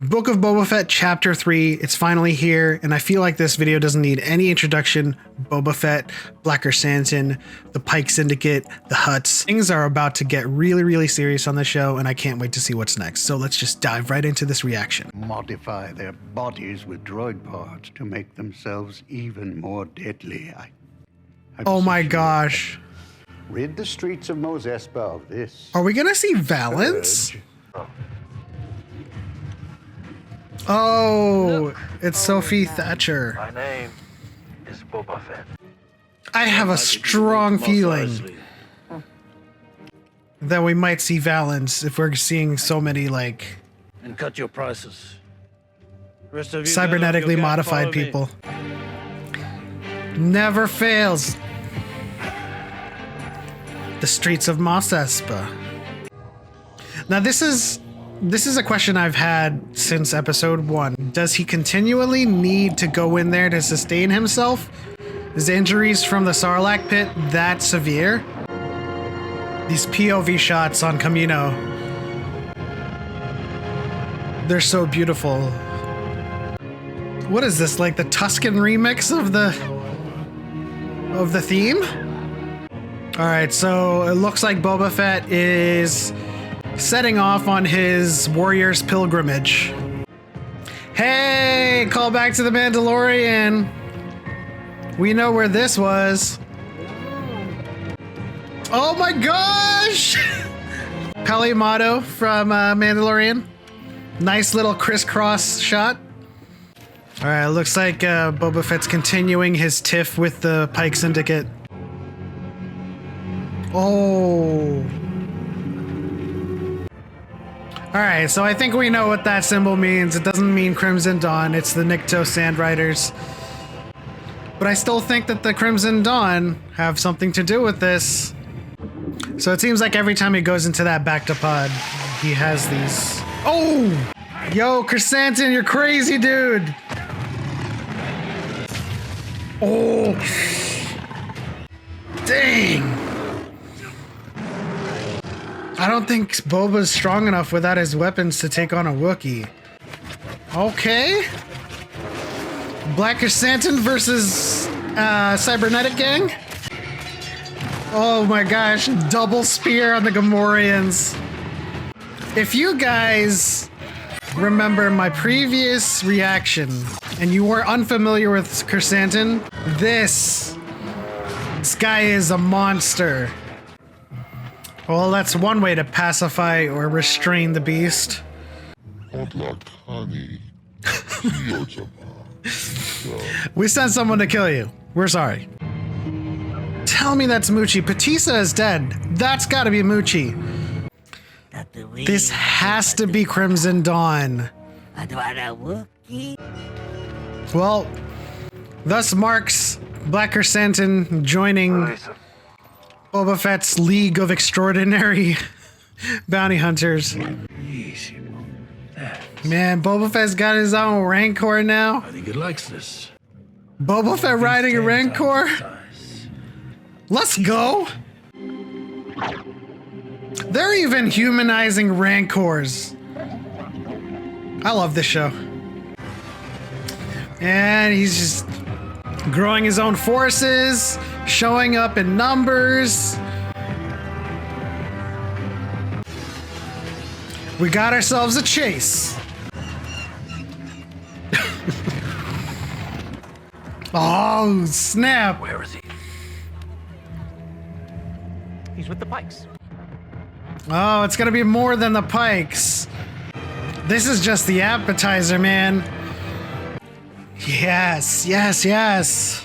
Book of Boba Fett Chapter 3, it's finally here, and I feel like this video doesn't need any introduction. Boba Fett, Black Chrysanthemum, the Pyke Syndicate, the Hutts. Things are about to get really, really serious on the show, and I can't wait to see what's next. So let's just dive right into this reaction. Modify their bodies with droid parts to make themselves even more deadly. Oh my gosh. Rid the streets of Mos Espa of this. Are we gonna see Valance? Oh, it's Sophie Thatcher. My name is Boba Fett. I have a strong feeling that we might see Valance if we're seeing so many like And cut your prices. Rest of you cybernetically guys, modified follow me. people. Never fails. The streets of Mos Espa. Now this is a question I've had since episode 1. Does he continually need to go in there to sustain himself? Is injuries from the Sarlacc pit that severe? These POV shots on Camino, they're so beautiful. What is this, like the Tuscan remix of the theme? All right, so it looks like Boba Fett is setting off on his warrior's pilgrimage. Hey, call back to the Mandalorian. We know where this was. Oh my gosh! Palimato from Mandalorian. Nice little crisscross shot. All right, looks like Boba Fett's continuing his tiff with the Pyke Syndicate. Oh. Alright, so I think we know what that symbol means. It doesn't mean Crimson Dawn, it's the Nikto Sand Riders. But I still think that the Crimson Dawn have something to do with this. So it seems like every time he goes into that Bactapod, he has these... Oh! Yo, Chrysanthemum, you're crazy, dude! Oh! Dang! I don't think Boba's strong enough without his weapons to take on a Wookiee. Okay. Black Chrysanthemum versus Cybernetic Gang. Oh my gosh, double spear on the Gamorreans. If you guys remember my previous reaction and you were unfamiliar with Chrysanthemum, this guy is a monster. Well, that's one way to pacify or restrain the beast. We sent someone to kill you. We're sorry. Tell me that's Moochie. Patissa is dead. That's gotta be Moochie. This has to be Crimson Dawn. Well, thus marks Black Chrysanthemum joining Boba Fett's League of Extraordinary Bounty Hunters. Man, Boba Fett's got his own Rancor now. I think he likes this. Boba Fett riding a Rancor? Let's go! They're even humanizing Rancors. I love this show. And he's just growing his own forces, showing up in numbers. We got ourselves a chase. Oh, snap. Where is he? He's with the Pikes. Oh, it's gonna be more than the Pikes. This is just the appetizer, man. Yes, yes, yes.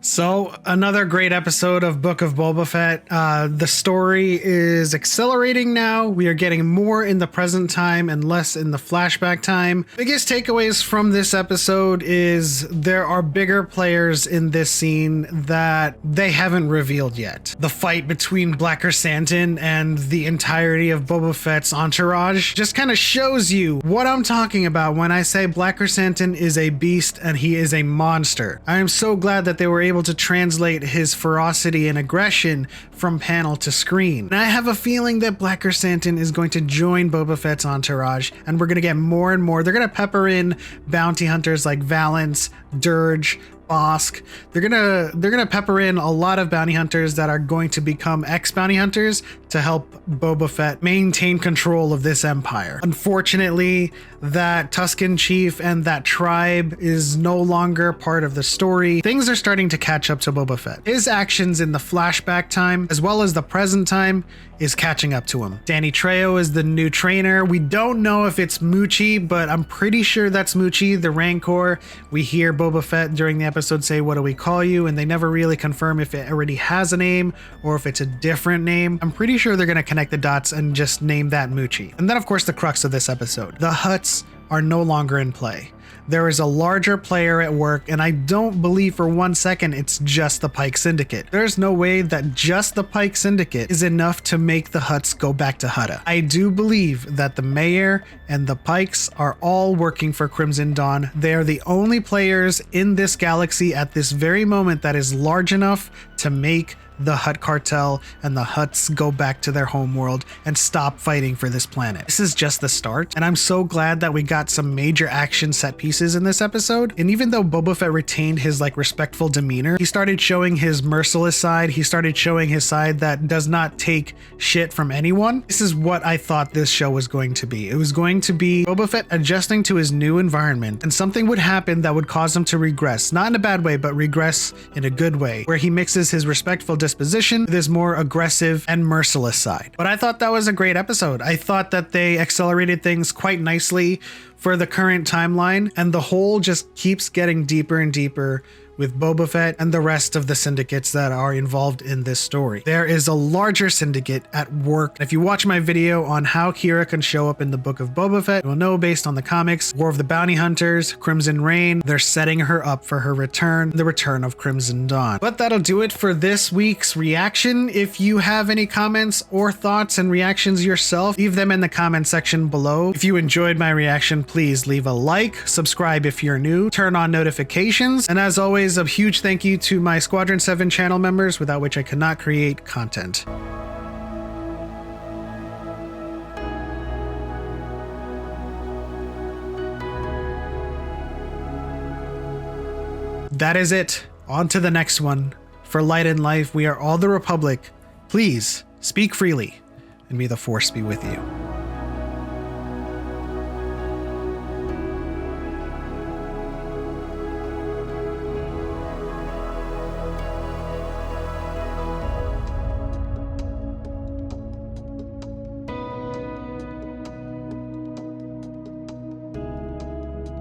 So, another great episode of Book of Boba Fett. The story is accelerating now. We are getting more in the present time and less in the flashback time. Biggest takeaways from this episode is there are bigger players in this scene that they haven't revealed yet. The fight between Black Chrysanthemum and the entirety of Boba Fett's entourage just kind of shows you what I'm talking about when I say Black Chrysanthemum is a beast and he is a monster. I am so glad that they were able to translate his ferocity and aggression from panel to screen. And I have a feeling that Black Chrysanthemum is going to join Boba Fett's entourage, and we're going to get more and more. They're going to pepper in bounty hunters like Valance, Dirge, Bosk. They're gonna pepper in a lot of bounty hunters that are going to become ex-bounty hunters to help Boba Fett maintain control of this empire. Unfortunately, that Tusken chief and that tribe is no longer part of the story. Things are starting to catch up to Boba Fett. His actions in the flashback time, as well as the present time, is catching up to him. Danny Trejo is the new trainer. We don't know if it's Muchi, but I'm pretty sure that's Muchi, the Rancor. We hear Boba Fett during the episode say, "What do we call you?" And they never really confirm if it already has a name or if it's a different name. I'm pretty sure they're gonna connect the dots and just name that Muchi. And then of course the crux of this episode. The Hutts are no longer in play. There is a larger player at work, and I don't believe for 1 second it's just the Pyke Syndicate. There's no way that just the Pyke Syndicate is enough to make the Hutts go back to Hutta. I do believe that the mayor and the Pikes are all working for Crimson Dawn. They are the only players in this galaxy at this very moment that is large enough to make the Hutt cartel and the Hutts go back to their homeworld and stop fighting for this planet. This is just the start, and I'm so glad that we got some major action set pieces in this episode. And even though Boba Fett retained his respectful demeanor, he started showing his merciless side. He started showing his side that does not take shit from anyone. This is what I thought this show was going to be. It was going to be Boba Fett adjusting to his new environment, and something would happen that would cause him to regress, not in a bad way, but regress in a good way, where he mixes his respectful disposition with his more aggressive and merciless side. But I thought that was a great episode. I thought that they accelerated things quite nicely for the current timeline, and the hole just keeps getting deeper and deeper with Boba Fett and the rest of the syndicates that are involved in this story. There is a larger syndicate at work. If you watch my video on how Kira can show up in the book of Boba Fett, you'll know based on the comics, War of the Bounty Hunters, Crimson Reign, they're setting her up for her return, the return of Crimson Dawn. But that'll do it for this week's reaction. If you have any comments or thoughts and reactions yourself, leave them in the comment section below. If you enjoyed my reaction, please leave a like, subscribe if you're new, turn on notifications, and as always, a huge thank you to my Squadron 7 channel members, without which I could not create content. That is it. On to the next one. For Light and Life, we are all the Republic. Please, speak freely, and may the Force be with you.